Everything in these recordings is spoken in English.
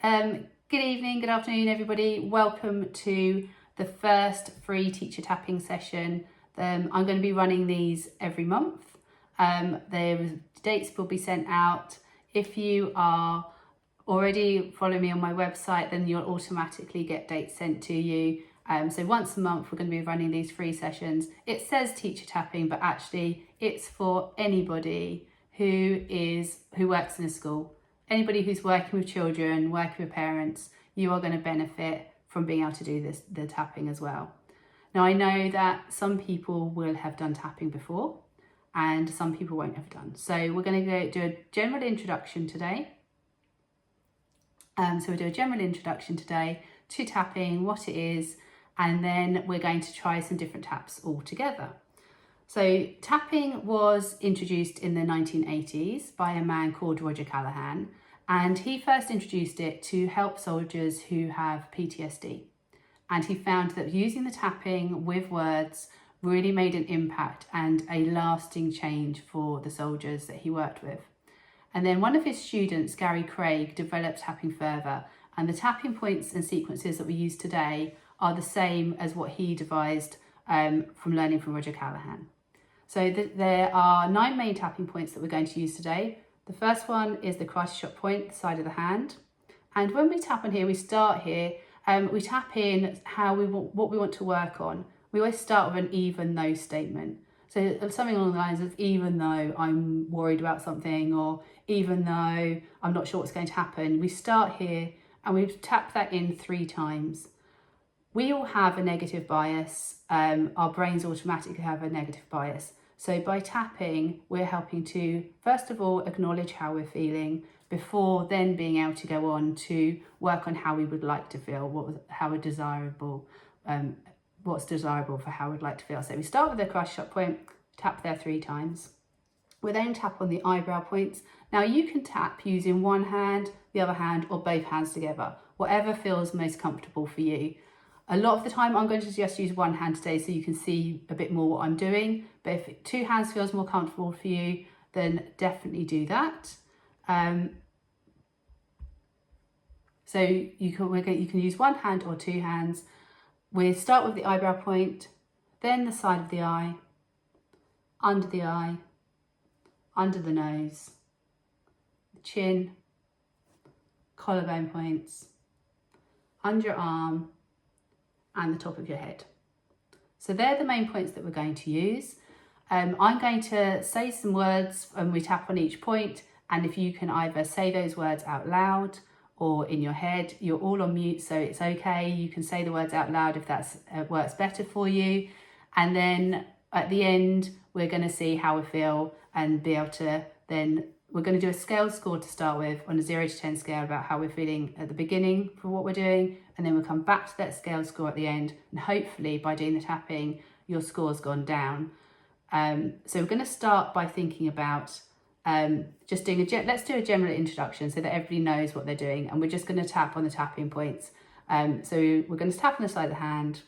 Good evening, good afternoon, everybody. Welcome to the first free teacher tapping session. I'm going to be running these every month. The dates will be sent out. If you are already following me on my website, then you'll automatically get dates sent to you. So once a month, we're going to be running these free sessions. It says teacher tapping, but actually it's for anybody who works in a school. Anybody who's working with children, working with parents, you are going to benefit from being able to do the tapping as well. Now, I know that some people will have done tapping before and some people won't have done. So we're going to do a general introduction today. So we'll do a general introduction today to tapping, what it is, and then we're going to try some different taps all together. So tapping was introduced in the 1980s by a man called Roger Callahan, and he first introduced it to help soldiers who have PTSD. And he found that using the tapping with words really made an impact and a lasting change for the soldiers that he worked with. And then one of his students, Gary Craig, developed tapping further, and the tapping points and sequences that we use today are the same as what he devised from learning from Roger Callahan. So there are 9 main tapping points that we're going to use today. The first one is the karate chop point, the side of the hand. And when we tap on here, we start here, we tap in what we want to work on. We always start with an even though statement. So something along the lines of, even though I'm worried about something, or even though I'm not sure what's going to happen, we start here and we tap that in 3 times. We all have a negative bias. Our brains automatically have a negative bias. So by tapping, we're helping to, first of all, acknowledge how we're feeling before then being able to go on to work on how we would like to feel, what's desirable for how we'd like to feel. So we start with the karate chop point, tap there 3 times. We then tap on the eyebrow points. Now you can tap using one hand, the other hand, or both hands together, whatever feels most comfortable for you. A lot of the time I'm going to just use one hand today so you can see a bit more what I'm doing. But if 2 hands feels more comfortable for you, then definitely do that. So you can use one hand or 2 hands. We start with the eyebrow point, then the side of the eye, under the nose, the chin, collarbone points, under your arm, and the top of your head. So they're the main points that we're going to use. I'm going to say some words and we tap on each point, and if you can either say those words out loud or in your head, you're all on mute, so it's okay. You can say the words out loud if that works better for you. And then at the end, we're going to see how we feel and be able to then, we're going to do a scale score to start with on a 0 to 10 scale about how we're feeling at the beginning for what we're doing. And then we'll come back to that scale score at the end. And hopefully by doing the tapping, your score's gone down. So we're going to start by thinking about just doing let's do a general introduction so that everybody knows what they're doing. And we're just going to tap on the tapping points. So we're going to tap on the side of the hand.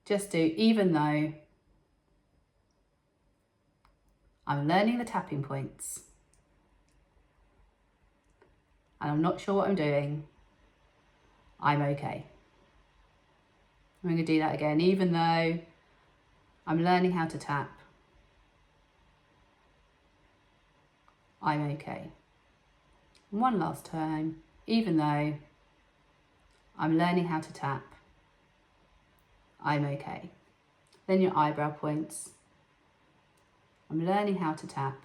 Just do, even though I'm learning the tapping points and I'm not sure what I'm doing, I'm okay. I'm going to do that again. Even though I'm learning how to tap, I'm okay. And one last time. Even though I'm learning how to tap, I'm okay. Then your eyebrow points. I'm learning how to tap.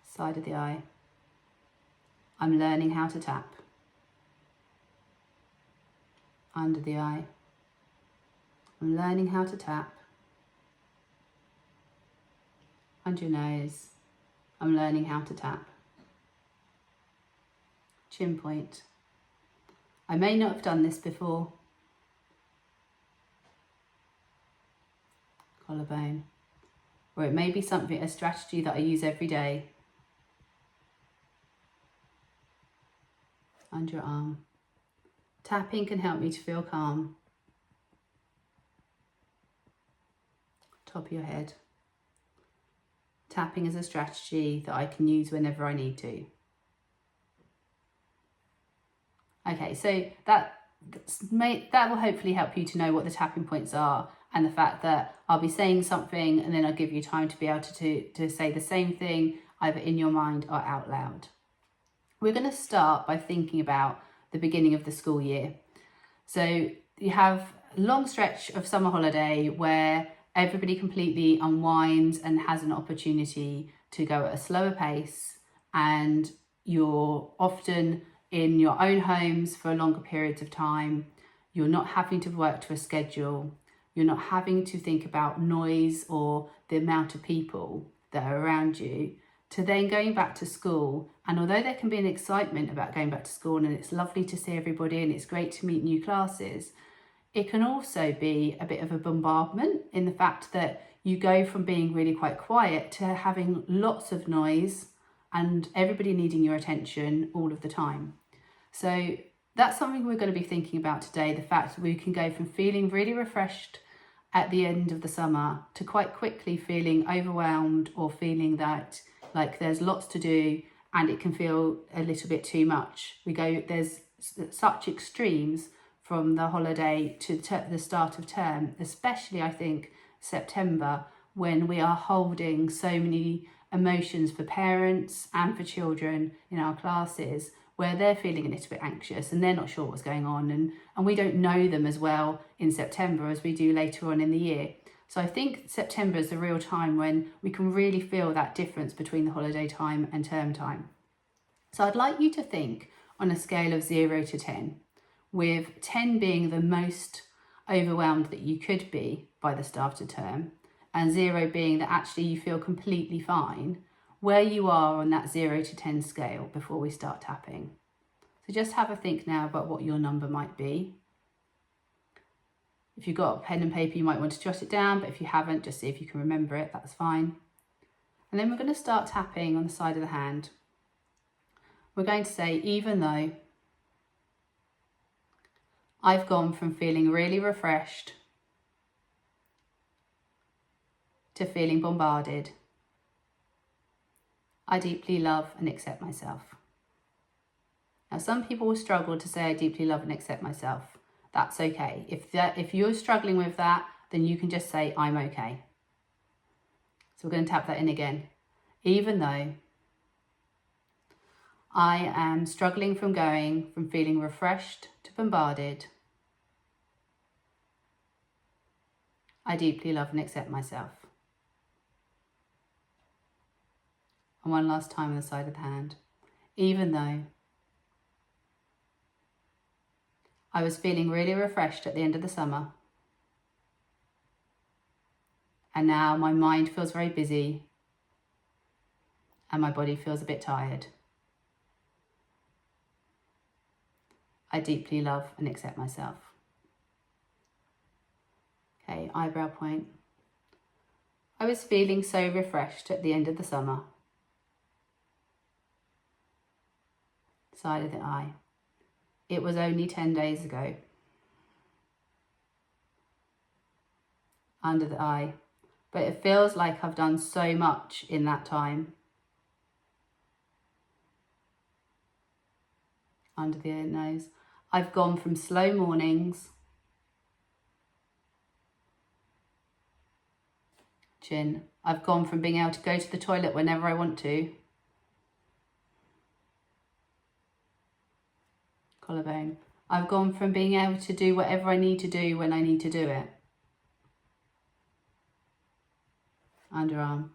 Side of the eye. I'm learning how to tap. Under the eye. I'm learning how to tap. Under your nose. I'm learning how to tap. Chin point. I may not have done this before. Collarbone. Or it may be a strategy that I use every day. Under your arm. Tapping can help me to feel calm. Top of your head. tapping is a strategy that I can use whenever I need to. Okay, so that will hopefully help you to know what the tapping points are, and the fact that I'll be saying something and then I'll give you time to be able to say the same thing either in your mind or out loud. We're going to start by thinking about the beginning of the school year. So you have a long stretch of summer holiday where everybody completely unwinds and has an opportunity to go at a slower pace, and you're often in your own homes for longer periods of time. You're not having to work to a schedule. You're not having to think about noise or the amount of people that are around you, to then going back to school. And although there can be an excitement about going back to school and it's lovely to see everybody and it's great to meet new classes, it can also be a bit of a bombardment in the fact that you go from being really quite quiet to having lots of noise and everybody needing your attention all of the time. So that's something we're going to be thinking about today, the fact that we can go from feeling really refreshed at the end of the summer to quite quickly feeling overwhelmed or feeling that like there's lots to do and it can feel a little bit too much. There's such extremes from the holiday to the start of term, especially I think September, when we are holding so many emotions for parents and for children in our classes, where they're feeling a little bit anxious and they're not sure what's going on, and we don't know them as well in September as we do later on in the year. So I think September is the real time when we can really feel that difference between the holiday time and term time. So I'd like you to think on a scale of 0 to 10, with 10 being the most overwhelmed that you could be by the start of term, and 0 being that actually you feel completely fine, where you are on that 0 to 10 scale before we start tapping. So just have a think now about what your number might be. If you've got a pen and paper, you might want to jot it down, but if you haven't, just see if you can remember it, that's fine. And then we're going to start tapping on the side of the hand. We're going to say, even though I've gone from feeling really refreshed to feeling bombarded, I deeply love and accept myself. Now, some people will struggle to say I deeply love and accept myself. That's okay. If you're struggling with that, then you can just say, I'm okay. So we're going to tap that in again. Even though I am struggling from going from feeling refreshed to bombarded, I deeply love and accept myself. And one last time on the side of the hand. Even though I was feeling really refreshed at the end of the summer, and now my mind feels very busy and my body feels a bit tired, I deeply love and accept myself. Okay, eyebrow point. I was feeling so refreshed at the end of the summer. Side of the eye. It was only 10 days ago. Under the eye. But it feels like I've done so much in that time. Under the nose. I've gone from slow mornings, chin. I've gone from being able to go to the toilet whenever I want to, collarbone. I've gone from being able to do whatever I need to do when I need to do it, underarm,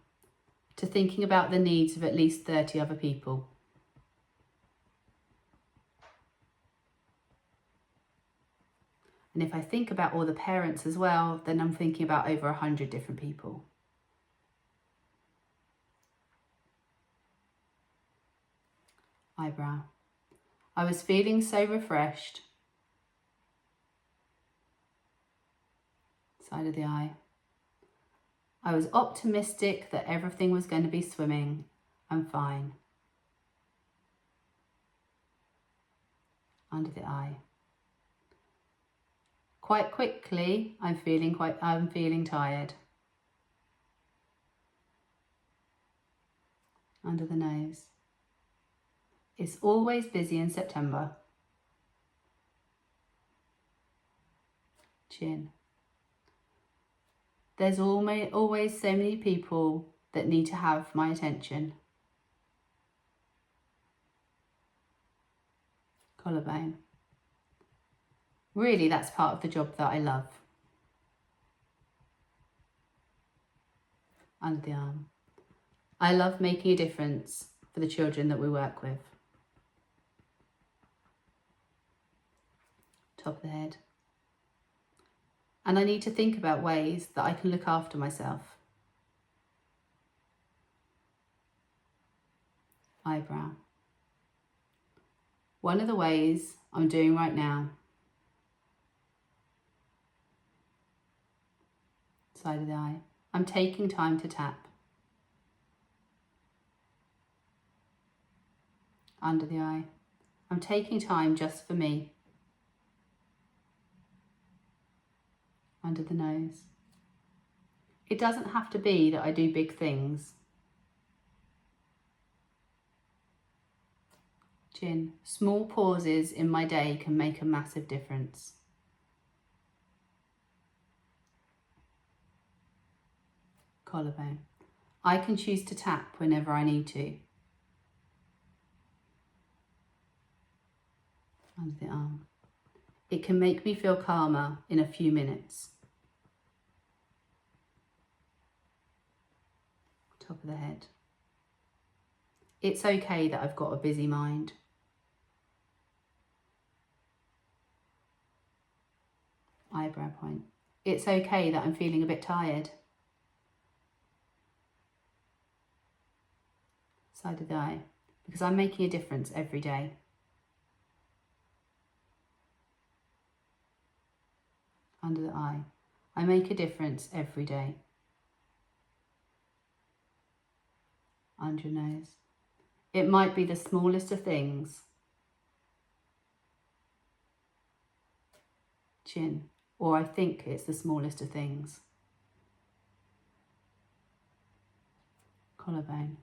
to thinking about the needs of at least 30 other people. And if I think about all the parents as well, then I'm thinking about over 100 different people. Eyebrow. I was feeling so refreshed. Side of the eye. I was optimistic that everything was going to be swimming and fine. Under the eye. Quite quickly, I'm feeling tired. under the nose. It's always busy in September. Chin. There's always so many people that need to have my attention. Collarbone. Really, that's part of the job that I love. Under the arm. I love making a difference for the children that we work with. Top of the head. And I need to think about ways that I can look after myself. Eyebrow. One of the ways I'm doing right now. Side of the eye. I'm taking time to tap. Under the eye. I'm taking time just for me. Under the nose. It doesn't have to be that I do big things. Chin. Small pauses in my day can make a massive difference. Collarbone. I can choose to tap whenever I need to. Under the arm. It can make me feel calmer in a few minutes. Top of the head. It's okay that I've got a busy mind. Eyebrow point. It's okay that I'm feeling a bit tired. Side of the eye. Because I'm making a difference every day. Under the eye. I make a difference every day. Under your nose. It might be the smallest of things. Chin. Or I think it's the smallest of things. Collarbone.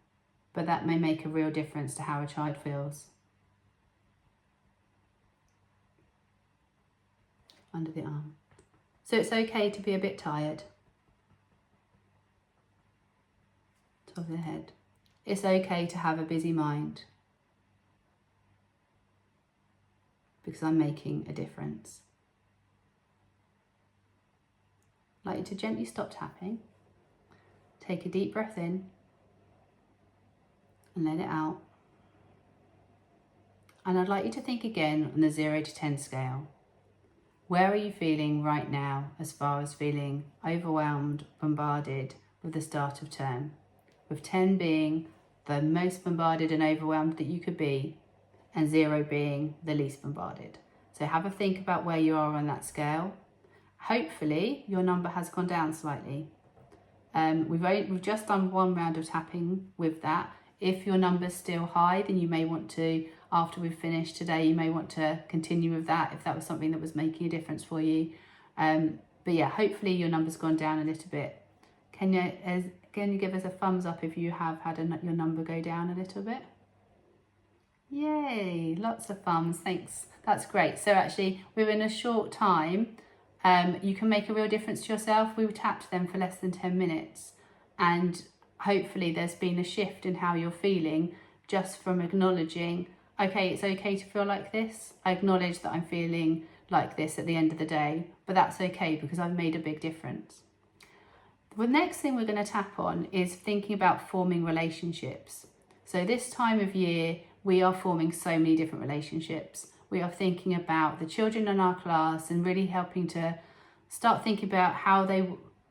But that may make a real difference to how a child feels. Under the arm. So it's okay to be a bit tired. Top of the head. It's okay to have a busy mind. Because I'm making a difference. I'd like you to gently stop tapping. Take a deep breath in. And let it out. And I'd like you to think again on the 0 to 10 scale. Where are you feeling right now as far as feeling overwhelmed, bombarded with the start of term? With 10 being the most bombarded and overwhelmed that you could be, and 0 being the least bombarded. So have a think about where you are on that scale. Hopefully your number has gone down slightly. We've just done one round of tapping with that. If your number's still high, then you may want to, after we've finished today, you may want to continue with that if that was something that was making a difference for you. But yeah, hopefully your number's gone down a little bit. Can you give us a thumbs up if you have had your number go down a little bit? Yay, lots of thumbs, thanks. That's great. So actually, within a short time, you can make a real difference to yourself. We tapped them for less than 10 minutes and hopefully there's been a shift in how you're feeling just from acknowledging, okay, it's okay to feel like this. I acknowledge that I'm feeling like this at the end of the day, but that's okay because I've made a big difference. The next thing we're going to tap on is thinking about forming relationships. So this time of year, we are forming so many different relationships. We are thinking about the children in our class and really helping to start thinking about how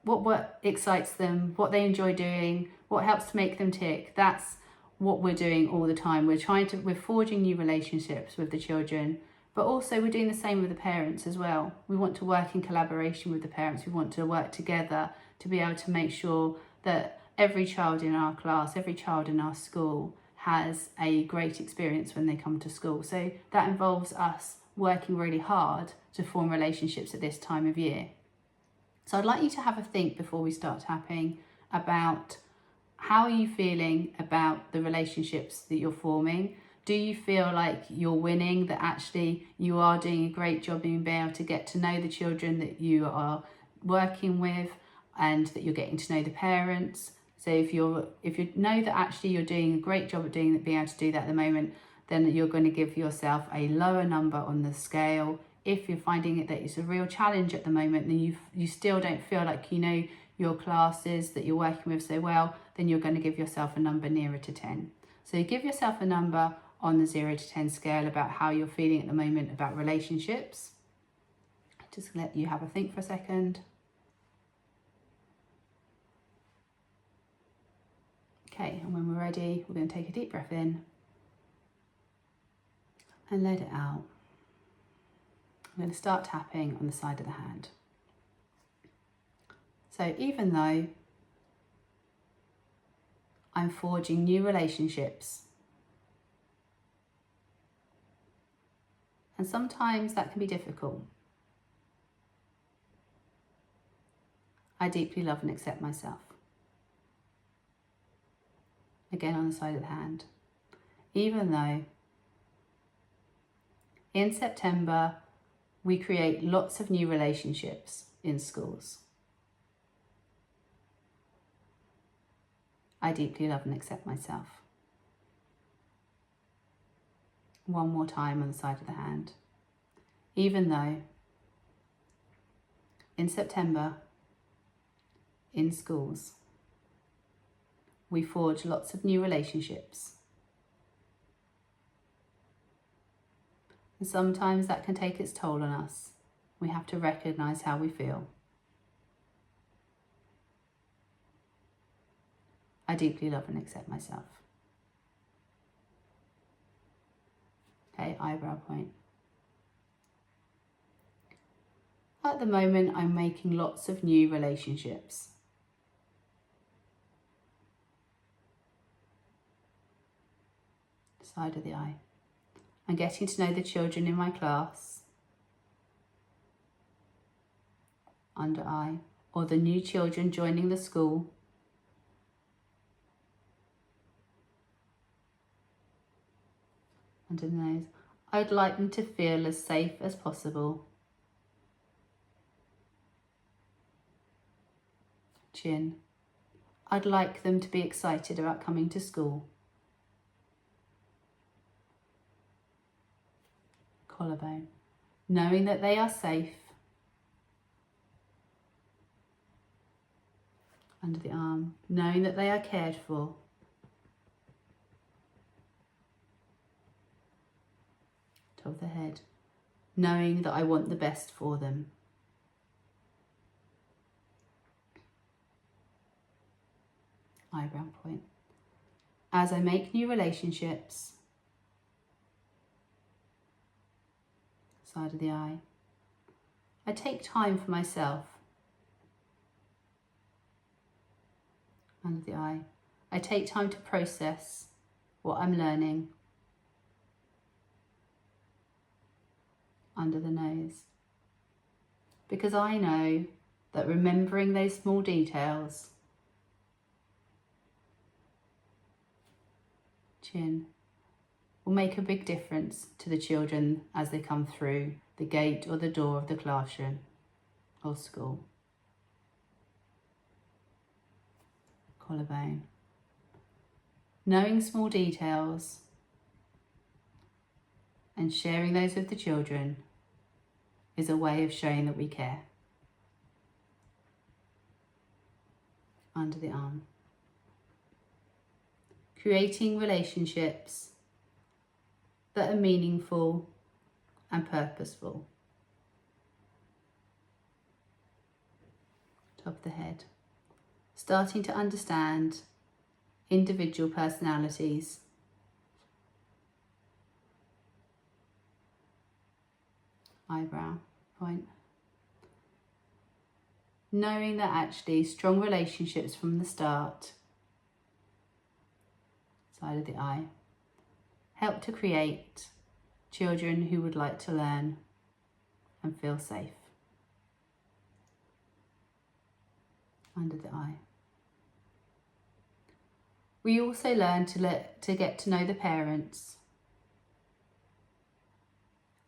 what excites them, what they enjoy doing, what helps to make them tick. That's what we're doing all the time. We're forging new relationships with the children, but also we're doing the same with the parents as well. We want to work in collaboration with the parents. We want to work together to be able to make sure that every child in our class, every child in our school has a great experience when they come to school. So that involves us working really hard to form relationships at this time of year. So I'd like you to have a think before we start tapping about How are you feeling about the relationships that you're forming? Do you feel like you're winning, that actually you are doing a great job in being able to get to know the children that you are working with, and that you're getting to know the parents? So if you know that actually you're doing a great job at being able to do that at the moment, then you're going to give yourself a lower number on the scale. If you're finding it that it's a real challenge at the moment, then you still don't feel like you know your classes that you're working with so well, then you're going to give yourself a number nearer to 10. So you give yourself a number on the 0 to 10 scale about how you're feeling at the moment about relationships. Just let you have a think for a second. Okay, and when we're ready, we're going to take a deep breath in and let it out. I'm going to start tapping on the side of the hand. So even though I'm forging new relationships, and sometimes that can be difficult, I deeply love and accept myself. Again on the side of the hand. Even though in September we create lots of new relationships in schools, I deeply love and accept myself. One more time on the side of the hand. Even though in September in schools we forge lots of new relationships, and sometimes that can take its toll on us. We have to recognise how we feel. I deeply love and accept myself. Okay, eyebrow point. At the moment, I'm making lots of new relationships. Side of the eye. I'm getting to know the children in my class. Under eye. Or the new children joining the school. Under the nose. I'd like them to feel as safe as possible. Chin. I'd like them to be excited about coming to school. Collarbone. Knowing that they are safe. Under the arm. Knowing that they are cared for. Top of the head. Knowing that I want the best for them. Eyebrow point. As I make new relationships, side of the eye, I take time for myself. Under the eye, I take time to process what I'm learning. Under the nose, because I know that remembering those small details, chin, will make a big difference to the children as they come through the gate or the door of the classroom or school. Collarbone. Knowing small details and sharing those with the children is a way of showing that we care. Under the arm. Creating relationships that are meaningful and purposeful. Top of the head. Starting to understand individual personalities. Eyebrow point. Knowing that actually strong relationships from the start, side of the eye, help to create children who would like to learn and feel safe. Under the eye. We also learn to get to know the parents.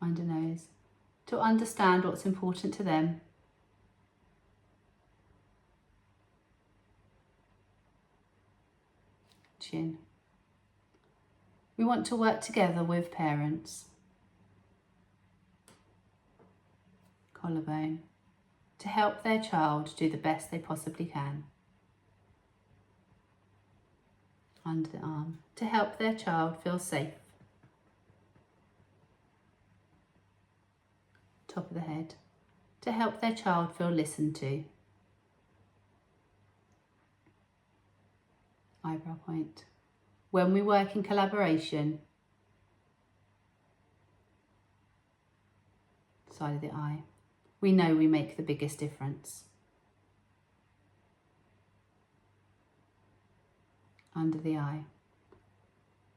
Under nose. To understand what's important to them. Chin. We want to work together with parents. Collarbone. To help their child do the best they possibly can. Under the arm. To help their child feel safe. Top of the head. To help their child feel listened to. Eyebrow point. When we work in collaboration. Side of the eye. We know we make the biggest difference. Under the eye.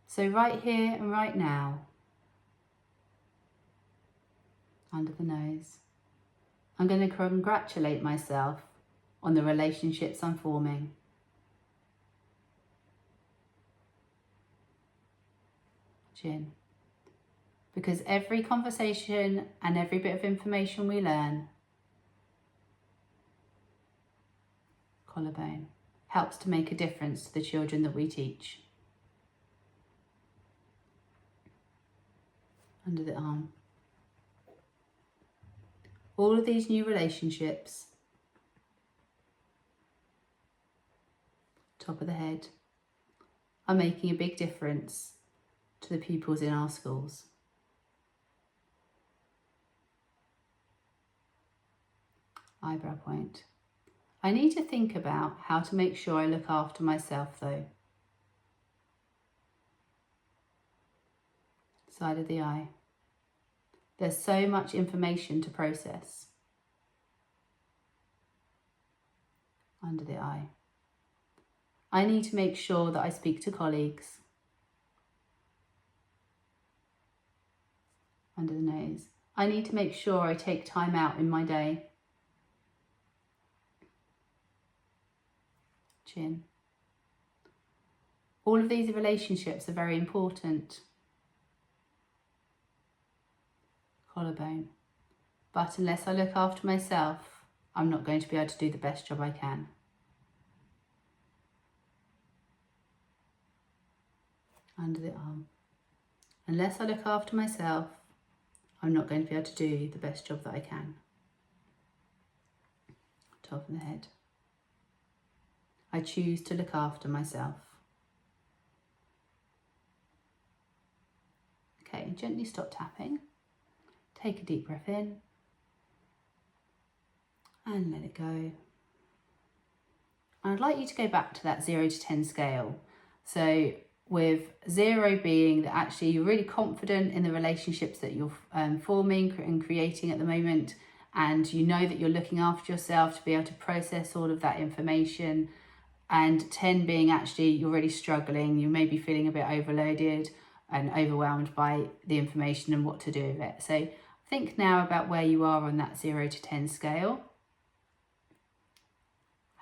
So right here and right now. Under the nose. I'm going to congratulate myself on the relationships I'm forming. Chin. Because every conversation and every bit of information we learn, collarbone, helps to make a difference to the children that we teach. Under the arm. All of these new relationships, top of the head, are making a big difference to the pupils in our schools. Eyebrow point. I need to think about how to make sure I look after myself though. Side of the eye. There's so much information to process. Under the eye. I need to make sure that I speak to colleagues. Under the nose. I need to make sure I take time out in my day. Chin. All of these relationships are very important. Collarbone. But unless I look after myself, I'm not going to be able to do the best job I can. Under the arm. Unless I look after myself, I'm not going to be able to do the best job that I can. Top of the head. I choose to look after myself. Okay, gently stop tapping. Take a deep breath in and let it go. And I'd like you to go back to that 0 to 10 scale. So with 0 being that actually you're really confident in the relationships that you're forming and creating at the moment, and you know that you're looking after yourself to be able to process all of that information, and 10 being actually you're really struggling, you may be feeling a bit overloaded and overwhelmed by the information and what to do with it. So think now about where you are on that 0 to 10 scale.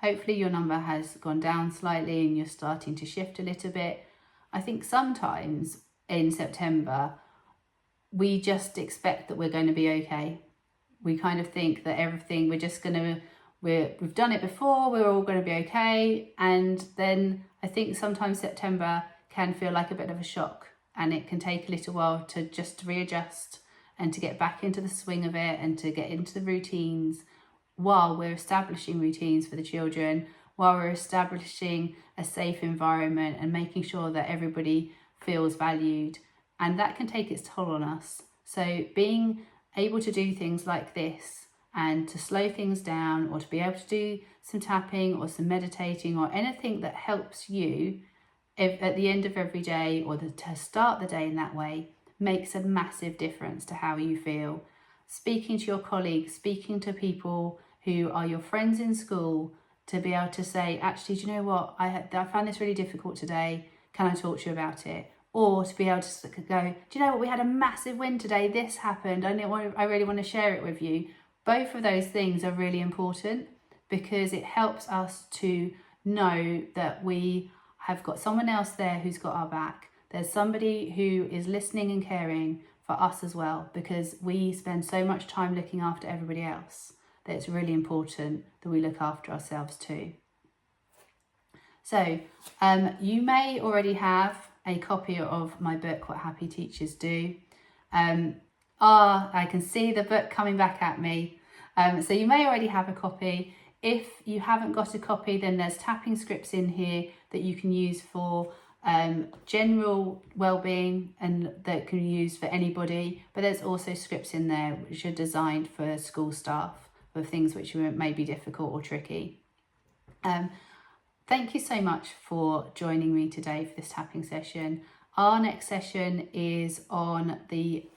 Hopefully your number has gone down slightly and you're starting to shift a little bit. I think sometimes in September, we just expect that we're going to be okay. We kind of think that everything, we've done it before, we're all going to be okay. And then I think sometimes September can feel like a bit of a shock, and it can take a little while to just readjust and to get back into the swing of it and to get into the routines while we're establishing routines for the children, while we're establishing a safe environment and making sure that everybody feels valued. And that can take its toll on us. So being able to do things like this and to slow things down, or to be able to do some tapping or some meditating or anything that helps you at the end of every day, or to start the day in that way, makes a massive difference to how you feel. Speaking to your colleagues, speaking to people who are your friends in school, to be able to say, actually, do you know what, I found this really difficult today, can I talk to you about it? Or to be able to go, do you know what, we had a massive win today, this happened, I really want to share it with you. Both of those things are really important, because it helps us to know that we have got someone else there who's got our back. There's somebody who is listening and caring for us as well, because we spend so much time looking after everybody else that it's really important that we look after ourselves too. So you may already have a copy of my book, What Happy Teachers Do. I can see the book coming back at me. So you may already have a copy. If you haven't got a copy, then there's tapping scripts in here that you can use for general well-being, and that can be used for anybody. But there's also scripts in there which are designed for school staff, for things which may be difficult or tricky. Thank you so much for joining me today for this tapping session. Our next session is on the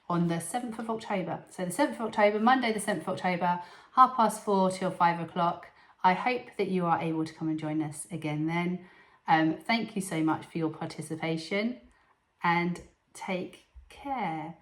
7th of October. So the 7th of October, Monday the 7th of October, 4:30 till 5 o'clock. I hope that you are able to come and join us again then. Thank you so much for your participation, and take care.